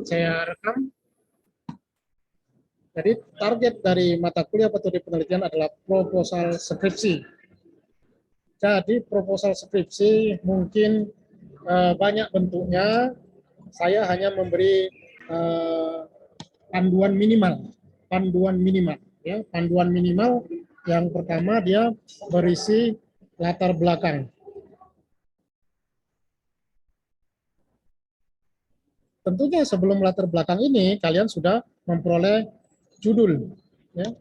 Saya rekam. Jadi target dari mata kuliah metode penelitian adalah proposal skripsi. Jadi proposal skripsi mungkin banyak bentuknya. Saya hanya memberi panduan minimal. Ya, panduan minimal yang pertama dia berisi latar belakang. Tentunya sebelum latar belakang ini kalian sudah memperoleh judul, ya.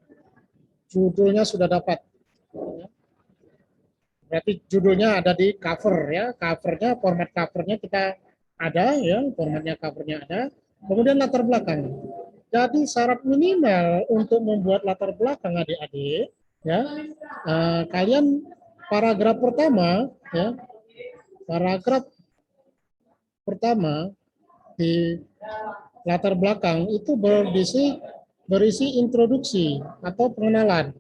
Judulnya sudah dapat. Berarti judulnya ada di cover, ya. Covernya, format covernya kita ada, ya. Formatnya covernya ada. Kemudian latar belakang. Jadi syarat minimal untuk membuat latar belakang adik-adik, ya, kalian paragraf pertama, ya, paragraf pertama di latar belakang itu berisi introduksi atau pengenalan.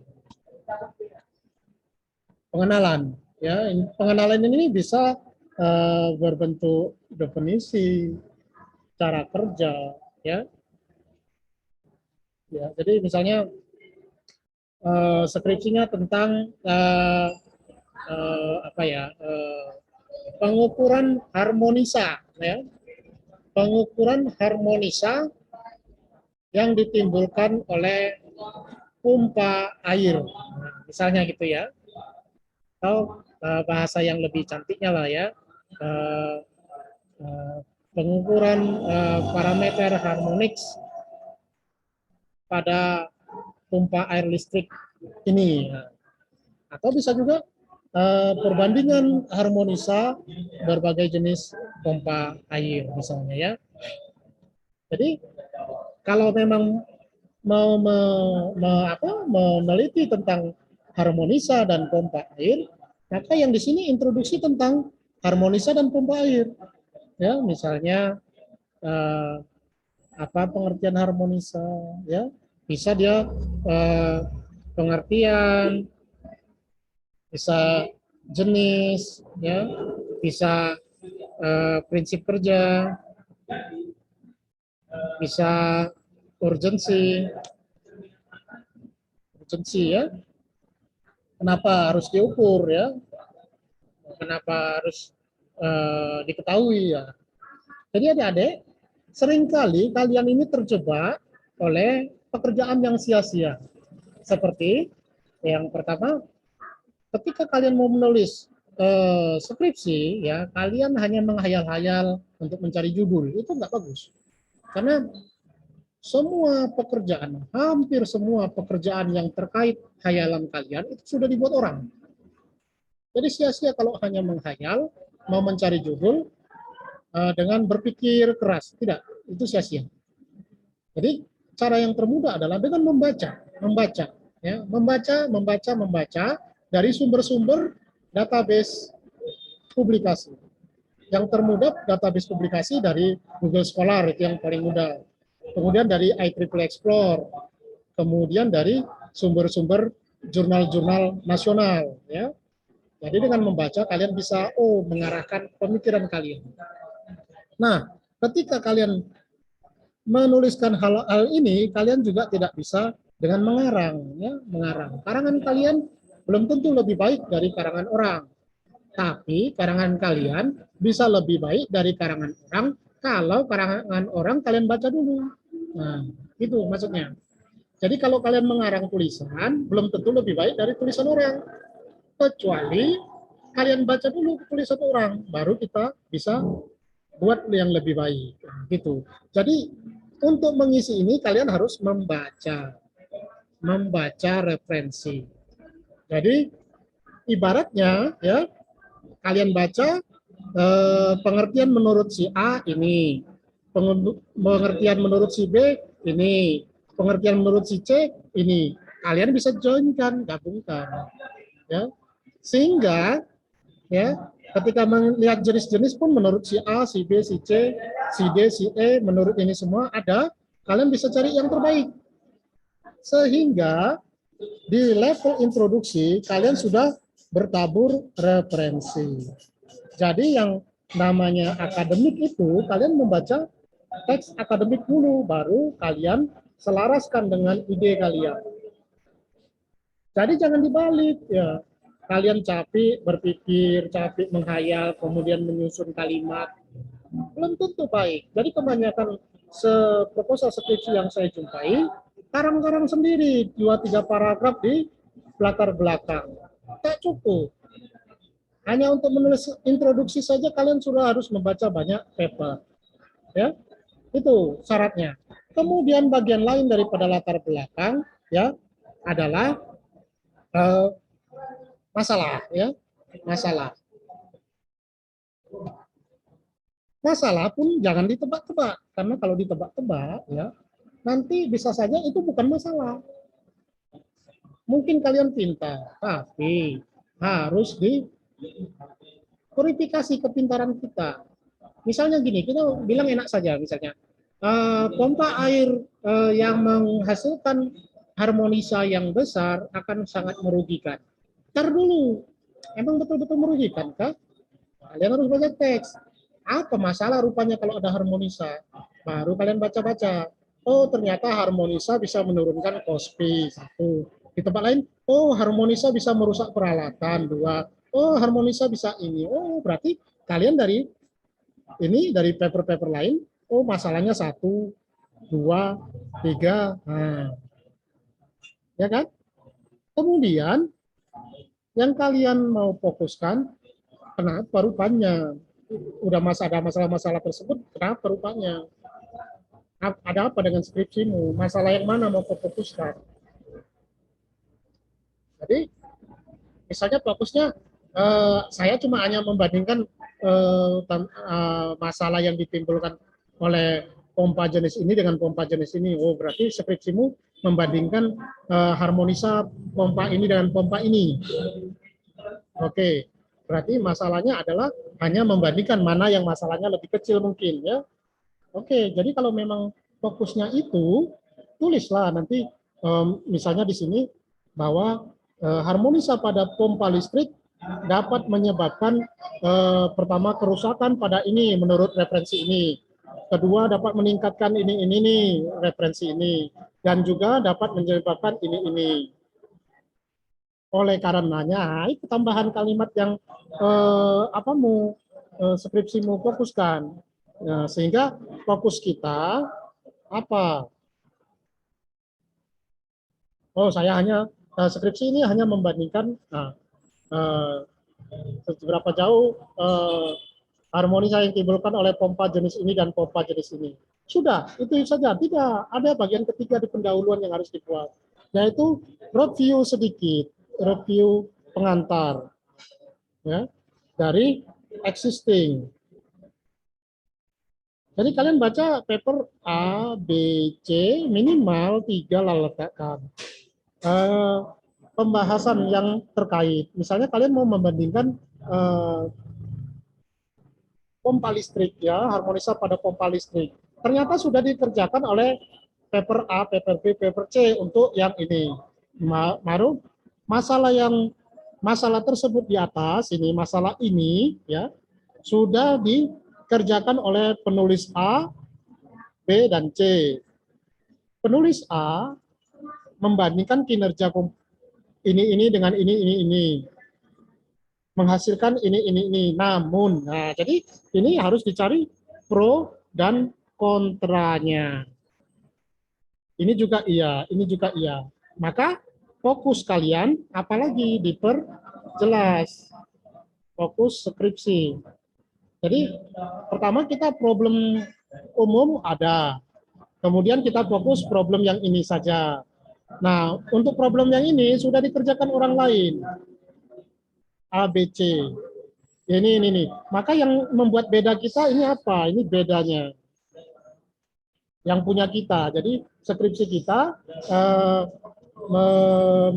Ya, pengenalan ini bisa berbentuk definisi, cara kerja, ya. Ya, jadi misalnya skripsinya tentang pengukuran harmonisa, ya. Pengukuran harmonisa yang ditimbulkan oleh pompa air, misalnya gitu ya. Atau bahasa yang lebih cantiknya lah ya, pengukuran parameter harmonik pada pompa air listrik ini. Atau bisa juga perbandingan harmonisa berbagai jenis pompa air misalnya ya. Jadi kalau memang mau meneliti tentang harmonisa dan pompa air, maka yang di sini introduksi tentang harmonisa dan pompa air. Ya, misalnya apa pengertian harmonisa, ya. Bisa dia pengertian, bisa jenis, ya, bisa prinsip kerja, bisa urgensi ya. Kenapa harus diukur ya? Kenapa harus diketahui ya? Jadi adik-adik, seringkali kalian ini terjebak oleh pekerjaan yang sia-sia. Seperti yang pertama, ketika kalian mau menulis skripsi, ya kalian hanya menghayal-hayal untuk mencari judul, itu nggak bagus. Karena semua pekerjaan, hampir semua pekerjaan yang terkait hayalan kalian itu sudah dibuat orang. Jadi sia-sia kalau hanya menghayal, mau mencari judul dengan berpikir keras. Tidak, itu sia-sia. Jadi cara yang termudah adalah dengan membaca, ya, membaca dari sumber-sumber database publikasi. Yang termudah database publikasi dari Google Scholar, itu yang paling mudah. Kemudian dari IEEE Explore, kemudian dari sumber-sumber jurnal-jurnal nasional, ya. Jadi dengan membaca kalian bisa mengarahkan pemikiran kalian. Nah, ketika kalian menuliskan hal-hal ini, kalian juga tidak bisa dengan mengarang, ya, mengarang. Karangan kalian belum tentu lebih baik dari karangan orang, tapi karangan kalian bisa lebih baik dari karangan orang kalau karangan orang kalian baca dulu. Nah, itu maksudnya. Jadi kalau kalian mengarang tulisan, belum tentu lebih baik dari tulisan orang. Kecuali kalian baca dulu tulisan orang, baru kita bisa buat yang lebih baik. Nah, gitu. Jadi untuk mengisi ini kalian harus membaca referensi. Jadi ibaratnya ya, kalian baca pengertian menurut si A ini, pengertian menurut si B ini, pengertian menurut si C ini. Kalian bisa joinkan, gabungkan, ya. Sehingga ya, ketika melihat jenis-jenis pun menurut si A, si B, si C, si D, si E, menurut ini semua ada, kalian bisa cari yang terbaik. Sehingga di level introduksi kalian sudah bertabur referensi. Jadi yang namanya akademik itu kalian membaca teks akademik dulu, baru kalian selaraskan dengan ide kalian. Jadi jangan dibalik ya. Kalian capek berpikir, capek menghayal, kemudian menyusun kalimat, belum tentu baik. Jadi kebanyakan proposal skripsi yang saya jumpai, karang-karang sendiri, 2-3 paragraf di latar belakang. Tak cukup. Hanya untuk menulis introduksi saja kalian sudah harus membaca banyak paper. Ya, itu syaratnya. Kemudian bagian lain daripada latar belakang ya adalah eh, masalah ya, masalah. Masalah pun jangan ditebak-tebak, karena kalau ditebak-tebak ya nanti bisa saja itu bukan masalah. Mungkin kalian pintar, tapi harus diverifikasi kepintaran kita. Misalnya gini, kita bilang enak saja, misalnya pompa air yang menghasilkan harmonisa yang besar akan sangat merugikan. Ntar dulu, emang betul-betul merugikan kah? Kalian harus baca teks. Apa masalah rupanya kalau ada harmonisa? Baru kalian baca-baca. Oh, ternyata harmonisa bisa menurunkan kospi, satu. Di tempat lain, oh harmonisa bisa merusak peralatan, dua. Oh harmonisa bisa ini. Oh berarti kalian dari dari paper-paper lain, oh masalahnya satu, dua, tiga. Nah, ya kan? Kemudian yang kalian mau fokuskan, kenapa rupanya? Udah ada masalah-masalah tersebut, kenapa rupanya? Ada apa dengan skripsimu? Masalah yang mana mau fokuskan? Jadi, misalnya fokusnya, saya cuma hanya membandingkan masalah yang ditimbulkan oleh pompa jenis ini dengan pompa jenis ini. Oh, berarti skripsimu membandingkan harmonisa pompa ini dengan pompa ini. Oke, berarti masalahnya adalah hanya membandingkan mana yang masalahnya lebih kecil mungkin ya. Oke, jadi kalau memang fokusnya itu, tulislah nanti misalnya di sini bahwa harmonisa pada pompa listrik dapat menyebabkan pertama kerusakan pada ini menurut referensi ini. Kedua dapat meningkatkan ini nih referensi ini dan juga dapat menyebabkan ini. Oleh karenanya itu tambahan kalimat yang skripsimu fokuskan. Nah, sehingga fokus kita apa? Oh, saya hanya skripsi ini hanya membandingkan seberapa jauh harmonisa yang ditimbulkan oleh pompa jenis ini dan pompa jenis ini. Sudah, itu saja. Tidak, ada bagian ketiga di pendahuluan yang harus dibuat, yaitu review sedikit, review pengantar ya, dari existing. Jadi kalian baca paper A, B, C, minimal 3 lah letakkan. Pembahasan yang terkait. Misalnya kalian mau membandingkan pompa listrik ya, harmonisa pada pompa listrik. Ternyata sudah dikerjakan oleh paper A, paper B, paper C untuk yang ini. Baru masalah tersebut di atas ini, masalah ini ya sudah dikerjakan oleh penulis A, B, dan C. Penulis A membandingkan kinerja ini dengan ini. Menghasilkan ini. Namun, nah jadi ini harus dicari pro dan kontranya. Ini juga iya, ini juga iya. Maka fokus kalian apalagi diperjelas. Fokus skripsi. Jadi pertama kita problem umum ada. Kemudian kita fokus problem yang ini saja. Nah, untuk problem yang ini sudah dikerjakan orang lain. A, B, C. Ini. Maka yang membuat beda kita ini apa? Ini bedanya. Yang punya kita. Jadi skripsi kita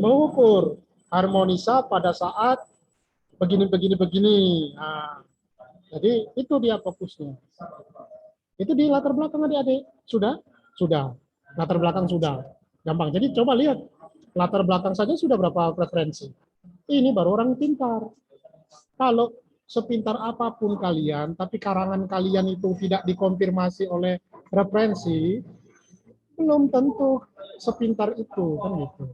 mengukur harmonisa pada saat begini. Nah, jadi itu dia fokusnya. Itu di latar belakang adik-adik. Sudah? Sudah. Latar belakang sudah. Gampang. Jadi coba lihat. Latar belakang saja sudah berapa referensi. Ini baru orang pintar. Kalau sepintar apapun kalian, tapi karangan kalian itu tidak dikonfirmasi oleh referensi, belum tentu sepintar itu kan gitu.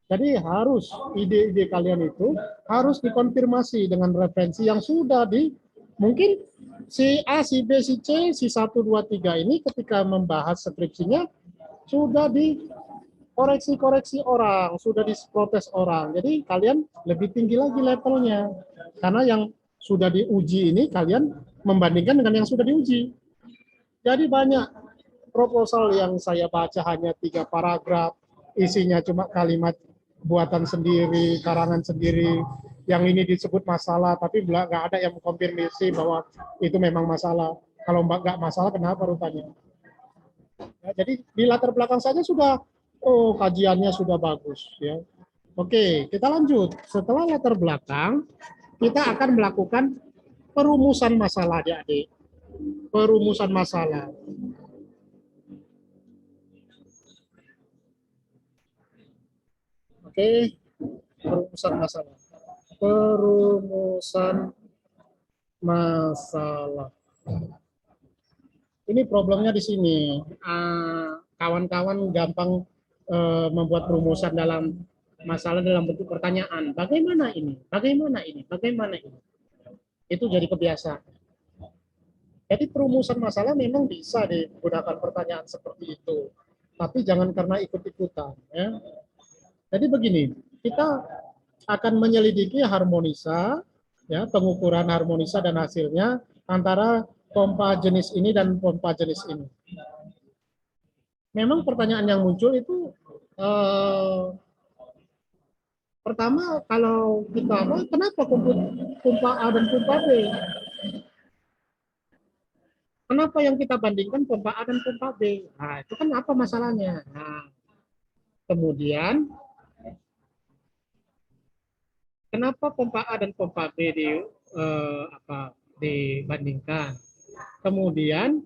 Jadi harus ide-ide kalian itu harus dikonfirmasi dengan referensi yang sudah mungkin si A, si B, si C, si 1, 2, 3 ini ketika membahas skripsinya sudah dikoreksi-koreksi orang, sudah diprotes orang. Jadi kalian lebih tinggi lagi levelnya. Karena yang sudah diuji ini kalian membandingkan dengan yang sudah diuji. Jadi banyak proposal yang saya baca hanya 3 paragraf, isinya cuma kalimat buatan sendiri, karangan sendiri, yang ini disebut masalah, tapi nggak ada yang mengkonfirmasi bahwa itu memang masalah. Kalau nggak masalah, kenapa rupanya? Ya, jadi di latar belakang saja sudah, oh kajiannya sudah bagus. Ya. Oke, kita lanjut. Setelah latar belakang, kita akan melakukan perumusan masalah, adik-adik. Perumusan masalah. Oke, perumusan masalah. Perumusan masalah. Ini problemnya di sini. Kawan-kawan gampang membuat perumusan dalam masalah dalam bentuk pertanyaan. Bagaimana ini? Bagaimana ini? Bagaimana ini? Itu jadi kebiasaan. Jadi perumusan masalah memang bisa digunakan pertanyaan seperti itu. Tapi jangan karena ikut-ikutan. Ya. Jadi begini, kita akan menyelidiki harmonisa, ya, pengukuran harmonisa dan hasilnya antara pompa jenis ini dan pompa jenis ini. Memang pertanyaan yang muncul itu pertama kalau kita kenapa pompa A dan pompa B? Kenapa yang kita bandingkan pompa A dan pompa B? Nah, itu kan apa masalahnya? Nah, kemudian kenapa pompa A dan pompa B dibandingkan? Kemudian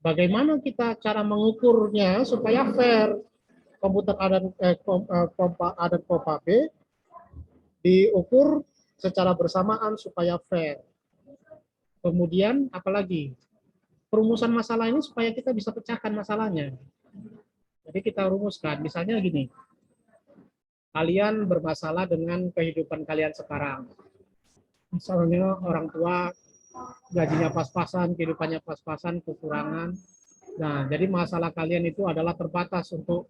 bagaimana kita cara mengukurnya supaya fair? Pompa A dan pompa B diukur secara bersamaan supaya fair. Kemudian apalagi? Perumusan masalah ini supaya kita bisa pecahkan masalahnya. Jadi kita rumuskan, misalnya gini. Kalian bermasalah dengan kehidupan kalian sekarang. Misalnya orang tua gajinya pas-pasan, kehidupannya pas-pasan, kekurangan. Nah, jadi masalah kalian itu adalah terbatas untuk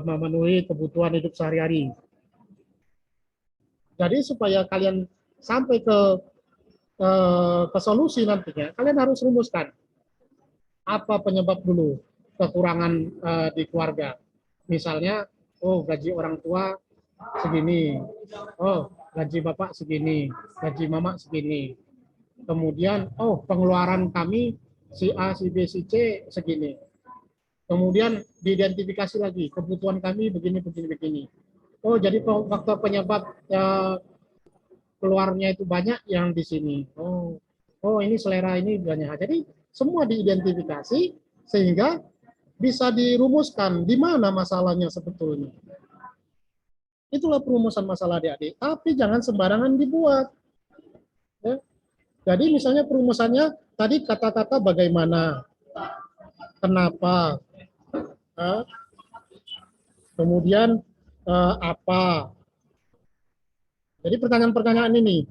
memenuhi kebutuhan hidup sehari-hari. Jadi supaya kalian sampai ke solusi nantinya, kalian harus rumuskan apa penyebab dulu kekurangan di keluarga. Misalnya, oh gaji orang tua segini, oh gaji bapak segini, gaji mama segini. Kemudian, oh pengeluaran kami si A, si B, si C segini. Kemudian diidentifikasi lagi, kebutuhan kami begini, begini, begini. Oh, jadi faktor penyebab keluarnya itu banyak yang di sini. Oh ini selera ini banyak. Jadi semua diidentifikasi sehingga bisa dirumuskan di mana masalahnya sebetulnya. Itulah perumusan masalah adik-adik. Tapi jangan sembarangan dibuat. Ya. Jadi misalnya perumusannya tadi kata-kata bagaimana, kenapa, kemudian apa. Jadi pertanyaan-pertanyaan ini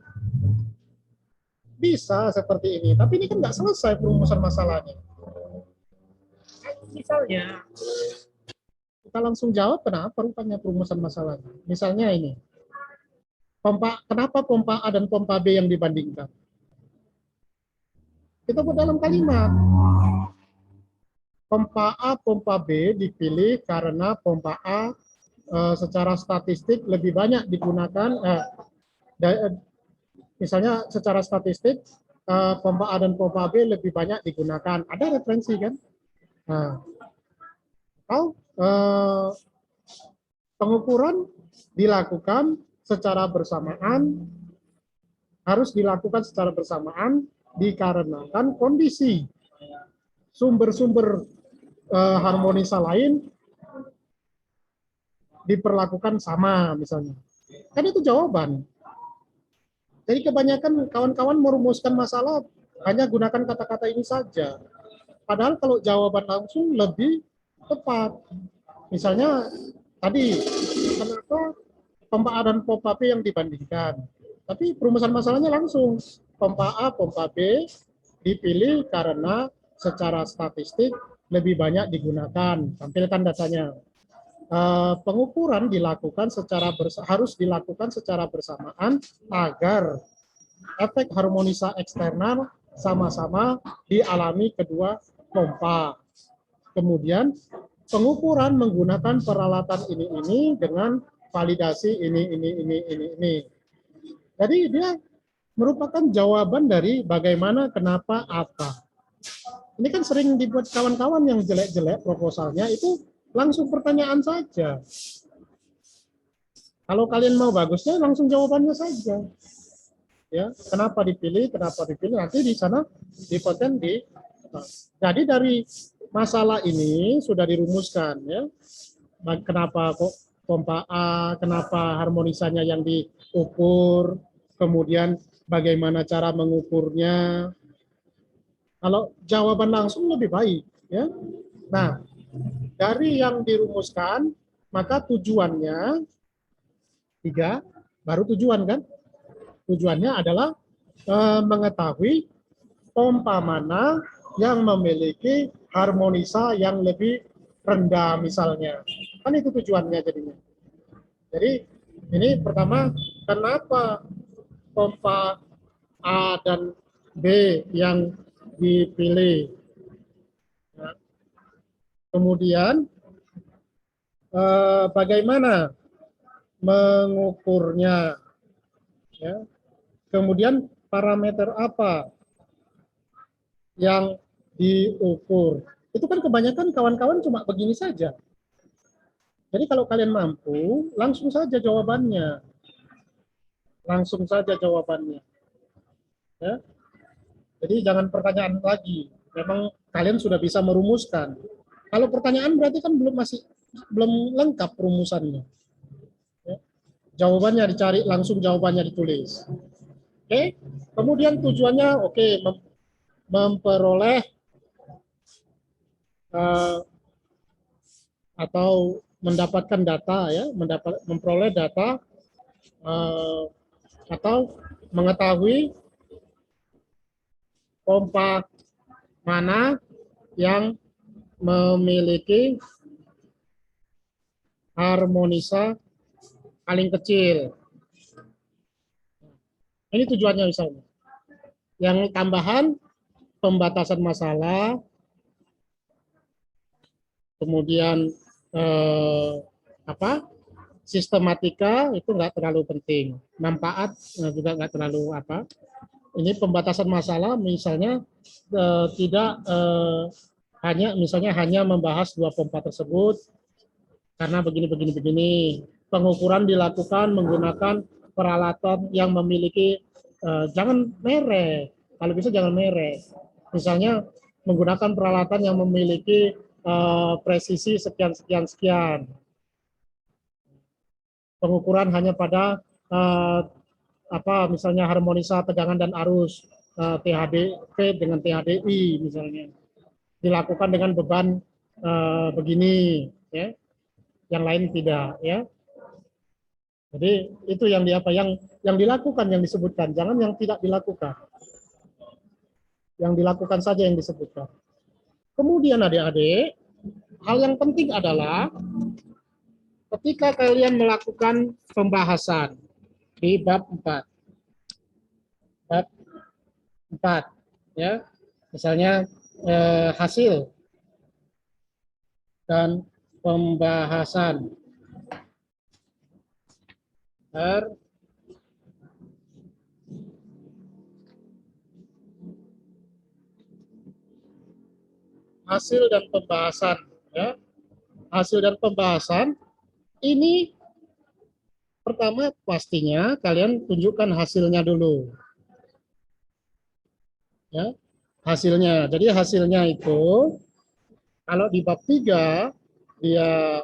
bisa seperti ini, tapi ini kan nggak selesai perumusan masalahnya. Misalnya kita langsung jawab kenapa rupanya perumusan masalahnya. Misalnya ini, kenapa pompa A dan pompa B yang dibandingkan? Kita buat dalam kalimat. Pompa A, pompa B dipilih karena pompa A secara statistik lebih banyak digunakan, misalnya secara statistik pompa A dan pompa B lebih banyak digunakan. Ada referensi kan? Nah, atau pengukuran dilakukan secara bersamaan, harus dilakukan secara bersamaan dikarenakan kondisi sumber-sumber harmonisa lain diperlakukan sama misalnya. Kan itu jawaban. Jadi kebanyakan kawan-kawan merumuskan masalah hanya gunakan kata-kata ini saja. Padahal kalau jawaban langsung lebih tepat. Misalnya tadi, kenapa pompa A dan pompa B yang dibandingkan? Tapi perumusan masalahnya langsung. Pompa A, pompa B dipilih karena secara statistik lebih banyak digunakan. Tampilkan datanya. Pengukuran dilakukan harus dilakukan secara bersamaan agar efek harmonisa eksternal sama-sama dialami kedua pompa. Kemudian pengukuran menggunakan peralatan ini dengan validasi ini. Jadi dia merupakan jawaban dari bagaimana, kenapa, apa. Ini kan sering dibuat kawan-kawan yang jelek-jelek proposalnya, itu langsung pertanyaan saja. Kalau kalian mau bagusnya, langsung jawabannya saja. Ya, kenapa dipilih, nanti di sana dipoten di. Jadi dari masalah ini sudah dirumuskan, ya. Kenapa kok pompa A, kenapa harmonisanya yang diukur, kemudian bagaimana cara mengukurnya. Kalau jawaban langsung lebih baik, ya. Nah, dari yang dirumuskan, maka tujuannya 3, baru tujuan kan? Tujuannya adalah mengetahui pompa mana yang memiliki harmonisa yang lebih rendah misalnya. Kan itu tujuannya jadinya. Jadi ini pertama, kenapa pompa A dan B yang dipilih. Nah, kemudian bagaimana mengukurnya, ya. Kemudian parameter apa yang diukur. Itu kan kebanyakan kawan-kawan cuma begini saja. Jadi kalau kalian mampu, langsung saja jawabannya. Langsung saja jawabannya. Ya. Jadi jangan pertanyaan lagi. Memang kalian sudah bisa merumuskan. Kalau pertanyaan berarti kan belum lengkap rumusannya. Ya. Jawabannya dicari, langsung jawabannya ditulis. Oke. Kemudian tujuannya memperoleh atau mendapatkan data, ya, memperoleh data atau mengetahui pompa mana yang memiliki harmonisa paling kecil. Ini tujuannya misalnya. Yang tambahan, pembatasan masalah, kemudian sistematika itu nggak terlalu penting, manfaat juga nggak terlalu apa. Ini pembatasan masalah misalnya tidak hanya membahas 2 pompa tersebut karena begini. Pengukuran dilakukan menggunakan peralatan yang memiliki jangan merek, kalau bisa jangan merek. Misalnya menggunakan peralatan yang memiliki presisi sekian. Pengukuran hanya pada misalnya harmonisa tegangan dan arus, THDV dengan THDI misalnya. Dilakukan dengan beban begini, ya. Yang lain tidak, ya. Jadi itu yang dilakukan, yang disebutkan, jangan yang tidak dilakukan. Yang dilakukan saja yang disebutkan. Kemudian adik-adik, hal yang penting adalah ketika kalian melakukan pembahasan di bab 4. Bab 4, ya. Misalnya hasil dan pembahasan hasil dan pembahasan, ya. Hasil dan pembahasan ini pertama pastinya kalian tunjukkan hasilnya dulu, ya. Hasilnya. Jadi hasilnya itu kalau di bab 3 dia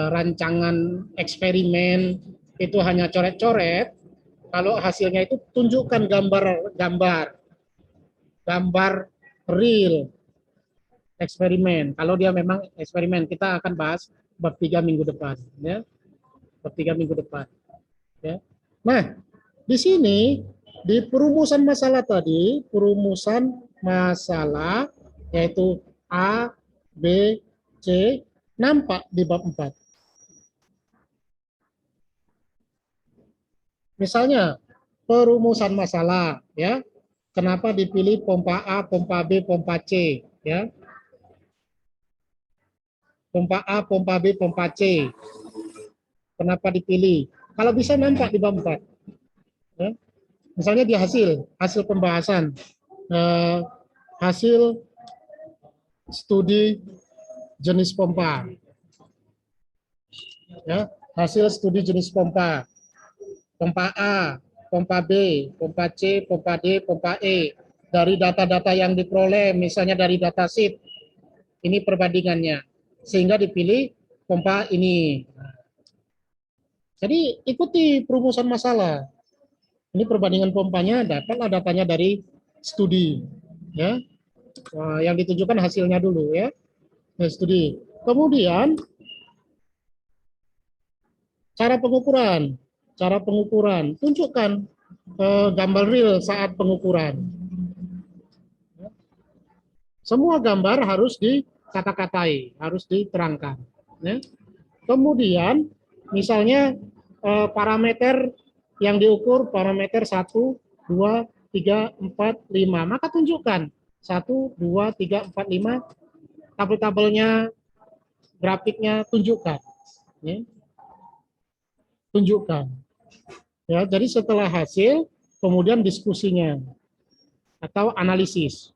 rancangan eksperimen itu hanya coret-coret, kalau hasilnya itu tunjukkan gambar real, eksperimen. Kalau dia memang eksperimen, kita akan bahas bab 3 minggu depan, ya. Bab 3 minggu depan, ya. Nah, di sini di perumusan masalah tadi, perumusan masalah yaitu A, B, C nampak di bab 4. Misalnya perumusan masalah, ya. Kenapa dipilih pompa A, pompa B, pompa C, ya? Pompa A, pompa B, pompa C. Kenapa dipilih? Kalau bisa nampak di bab 4. Ya. Misalnya di hasil pembahasan, hasil studi jenis pompa. Ya, hasil studi jenis pompa. Pompa A, pompa B, pompa C, pompa D, pompa E. Dari data-data yang diperoleh, misalnya dari data sheet, ini perbandingannya. Sehingga dipilih pompa ini. Jadi ikuti perumusan masalah. Ini perbandingan pompanya, dapatlah datanya dari studi. Ya, yang ditunjukkan hasilnya dulu, ya. Studi. Kemudian cara pengukuran. Cara pengukuran, tunjukkan gambar real saat pengukuran. Semua gambar harus dikata-katai, harus diterangkan. Ya. Kemudian, misalnya parameter yang diukur parameter 1, 2, 3, 4, 5. Maka tunjukkan 1, 2, 3, 4, 5. Tabel-tabelnya, grafiknya tunjukkan. Ya. Tunjukkan. Ya, jadi setelah hasil, kemudian diskusinya atau analisis.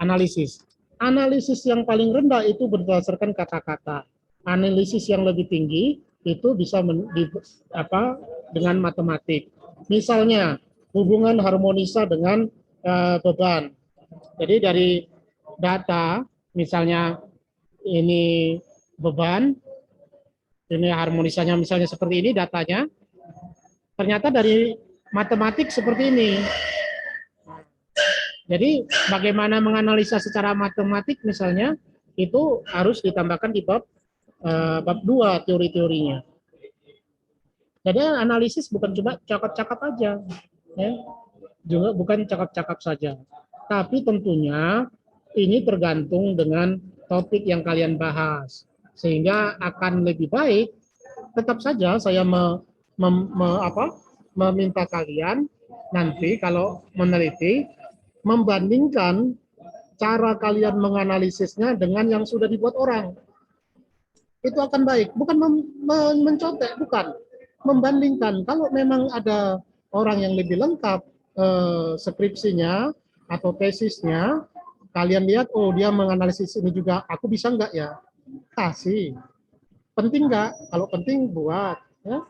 Analisis yang paling rendah itu berdasarkan kata-kata. Analisis yang lebih tinggi itu bisa dengan matematik. Misalnya hubungan harmonisa dengan beban. Jadi dari data, misalnya ini beban, ini harmonisanya misalnya seperti ini datanya, ternyata dari matematik seperti ini. Jadi bagaimana menganalisa secara matematik misalnya, itu harus ditambahkan di bab 2 teori-teorinya. Jadi analisis bukan cuma cakap-cakap aja, ya. Juga bukan cakap-cakap saja. Tapi tentunya ini tergantung dengan topik yang kalian bahas. Sehingga akan lebih baik, tetap saja saya meminta kalian nanti kalau meneliti, membandingkan cara kalian menganalisisnya dengan yang sudah dibuat orang. Itu akan baik. Bukan mencontek, bukan. Membandingkan. Kalau memang ada orang yang lebih lengkap skripsinya atau tesisnya, kalian lihat, oh dia menganalisis ini juga, aku bisa enggak ya? Kasih. Penting enggak? Kalau penting buat. Ya.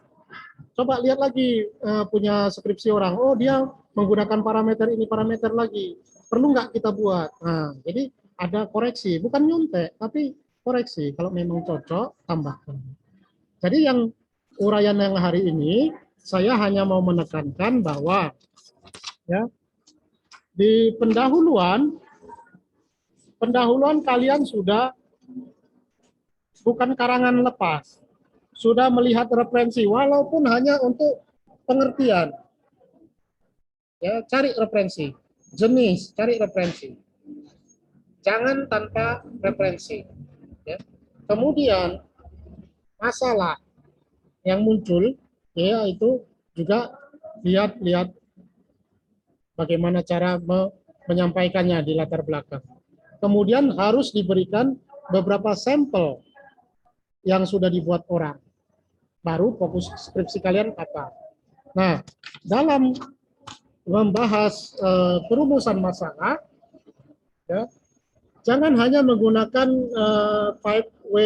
Coba lihat lagi punya skripsi orang, oh dia menggunakan parameter ini, parameter lagi. Perlu nggak kita buat? Nah, jadi ada koreksi, bukan nyontek, tapi koreksi. Kalau memang cocok, tambahkan. Jadi yang uraian yang hari ini, saya hanya mau menekankan bahwa ya di pendahuluan kalian sudah bukan karangan lepas, sudah melihat referensi, walaupun hanya untuk pengertian. Ya, cari referensi, jenis, cari referensi. Jangan tanpa referensi. Ya. Kemudian masalah yang muncul, ya itu juga lihat bagaimana cara menyampaikannya di latar belakang. Kemudian harus diberikan beberapa sampel yang sudah dibuat orang. Baru fokus skripsi kalian apa. Nah, dalam membahas perumusan masalah, ya, jangan hanya menggunakan 5W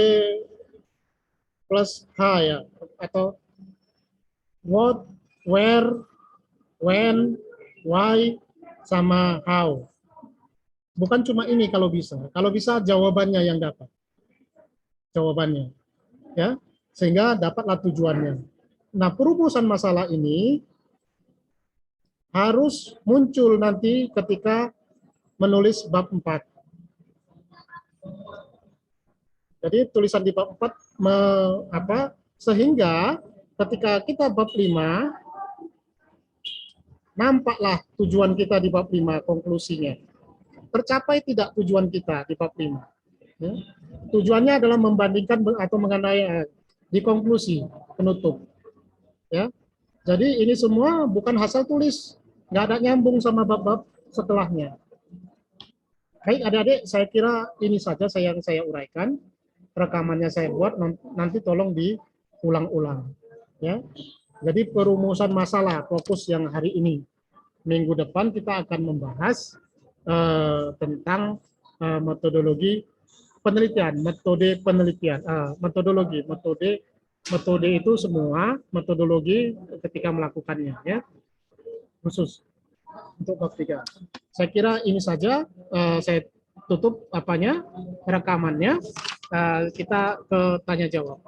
plus H ya, atau what, where, when, why, sama how. Bukan cuma ini kalau bisa. Kalau bisa jawabannya yang dapat. Jawabannya. Ya, sehingga dapatlah tujuannya. Nah, perumusan masalah ini harus muncul nanti ketika menulis bab 4. Jadi tulisan di bab 4 sehingga ketika kita bab 5 nampaklah tujuan kita di bab 5 konklusinya. Tercapai tidak tujuan kita di bab 5. Ya. Tujuannya adalah membandingkan atau mengenai di konklusi penutup. Ya. Jadi ini semua bukan hasil tulis, nggak ada nyambung sama bab-bab setelahnya. Baik adik-adik, saya kira ini saja yang saya uraikan. Rekamannya saya buat, nanti tolong diulang-ulang. Ya. Jadi perumusan masalah fokus yang hari ini. Minggu depan kita akan membahas tentang metodologi penelitian, metode penelitian, metode itu semua metodologi ketika melakukannya, ya, khusus untuk bab 3. Saya kira ini saja, saya tutup rekamannya, kita ke tanya jawab.